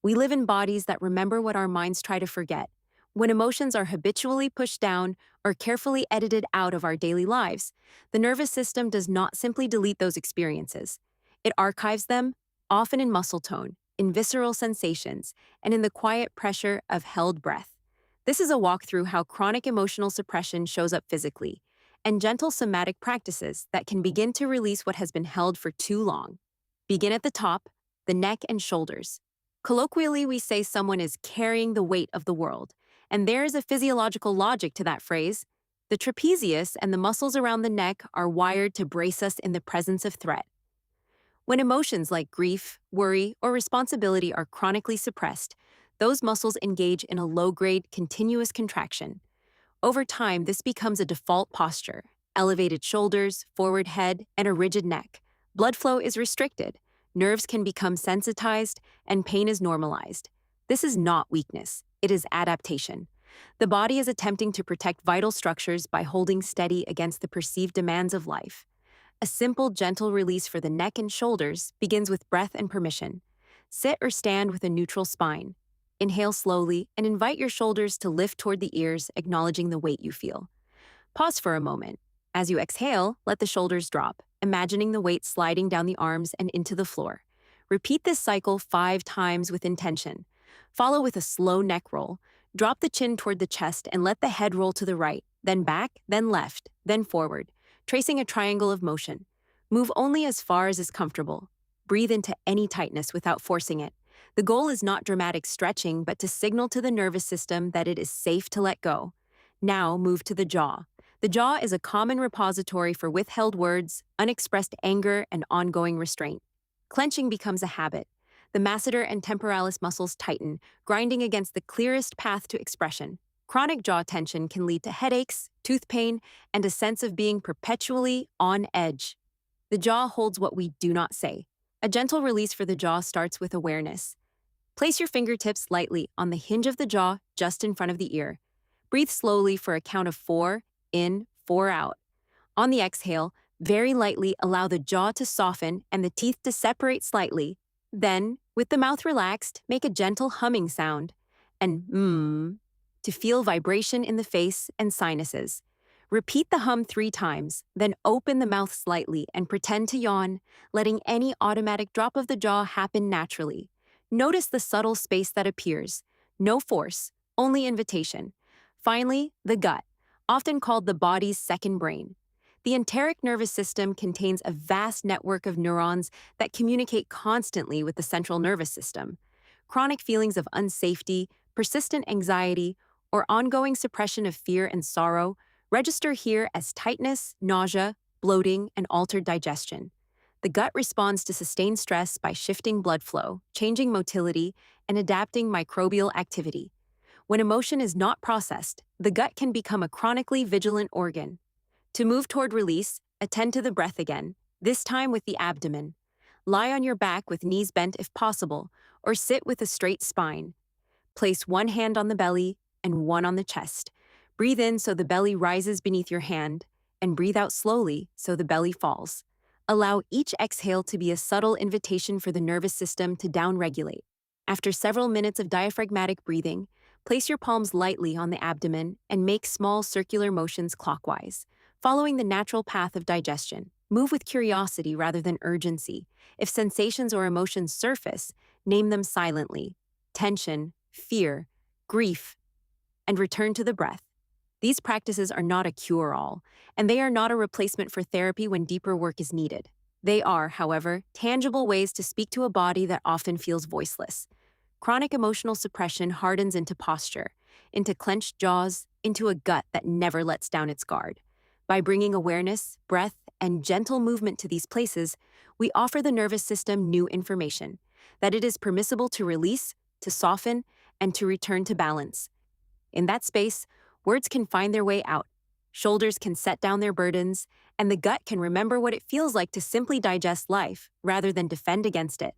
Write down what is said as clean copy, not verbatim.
We live in bodies that remember what our minds try to forget. When emotions are habitually pushed down or carefully edited out of our daily lives, the nervous system does not simply delete those experiences. It archives them, often in muscle tone, in visceral sensations, and in the quiet pressure of held breath. This is a walk through how chronic emotional suppression shows up physically, and gentle somatic practices that can begin to release what has been held for too long. Begin at the top, the neck and shoulders. Colloquially, we say someone is carrying the weight of the world, and there is a physiological logic to that phrase. The trapezius and the muscles around the neck are wired to brace us in the presence of threat. When emotions like grief, worry, or responsibility are chronically suppressed, those muscles engage in a low-grade, continuous contraction. Over time, this becomes a default posture: elevated shoulders, forward head, and a rigid neck. Blood flow is restricted, nerves can become sensitized, and pain is normalized. This is not weakness, it is adaptation. The body is attempting to protect vital structures by holding steady against the perceived demands of life. A simple, gentle release for the neck and shoulders begins with breath and permission. Sit or stand with a neutral spine. Inhale slowly and invite your shoulders to lift toward the ears, acknowledging the weight you feel. Pause for a moment. As you exhale, let the shoulders drop, imagining the weight sliding down the arms and into the floor. Repeat this cycle 5 times with intention. Follow with a slow neck roll. Drop the chin toward the chest and let the head roll to the right, then back, then left, then forward, tracing a triangle of motion. Move only as far as is comfortable. Breathe into any tightness without forcing it. The goal is not dramatic stretching, but to signal to the nervous system that it is safe to let go. Now move to the jaw. The jaw is a common repository for withheld words, unexpressed anger, and ongoing restraint. Clenching becomes a habit. The masseter and temporalis muscles tighten, grinding against the clearest path to expression. Chronic jaw tension can lead to headaches, tooth pain, and a sense of being perpetually on edge. The jaw holds what we do not say. A gentle release for the jaw starts with awareness. Place your fingertips lightly on the hinge of the jaw just in front of the ear. Breathe slowly for a count of 4, in, 4 out. On the exhale, very lightly allow the jaw to soften and the teeth to separate slightly. Then, with the mouth relaxed, make a gentle humming sound, and to feel vibration in the face and sinuses. Repeat the hum 3 times, then open the mouth slightly and pretend to yawn, letting any automatic drop of the jaw happen naturally. Notice the subtle space that appears. No force, only invitation. Finally, the gut, often called the body's second brain. The enteric nervous system contains a vast network of neurons that communicate constantly with the central nervous system. Chronic feelings of unsafety, persistent anxiety, or ongoing suppression of fear and sorrow register here as tightness, nausea, bloating, and altered digestion. The gut responds to sustained stress by shifting blood flow, changing motility, and adapting microbial activity. When emotion is not processed, the gut can become a chronically vigilant organ. To move toward release, attend to the breath again, this time with the abdomen. Lie on your back with knees bent if possible, or sit with a straight spine. Place one hand on the belly and one on the chest. Breathe in so the belly rises beneath your hand, and breathe out slowly so the belly falls. Allow each exhale to be a subtle invitation for the nervous system to downregulate. After several minutes of diaphragmatic breathing, place your palms lightly on the abdomen and make small circular motions clockwise, following the natural path of digestion. Move with curiosity rather than urgency. If sensations or emotions surface, name them silently: tension, fear, grief, and return to the breath. These practices are not a cure-all, and they are not a replacement for therapy when deeper work is needed. They are, however, tangible ways to speak to a body that often feels voiceless. Chronic emotional suppression hardens into posture, into clenched jaws, into a gut that never lets down its guard. By bringing awareness, breath, and gentle movement to these places, we offer the nervous system new information: that it is permissible to release, to soften, and to return to balance. In that space, words can find their way out, shoulders can set down their burdens, and the gut can remember what it feels like to simply digest life rather than defend against it.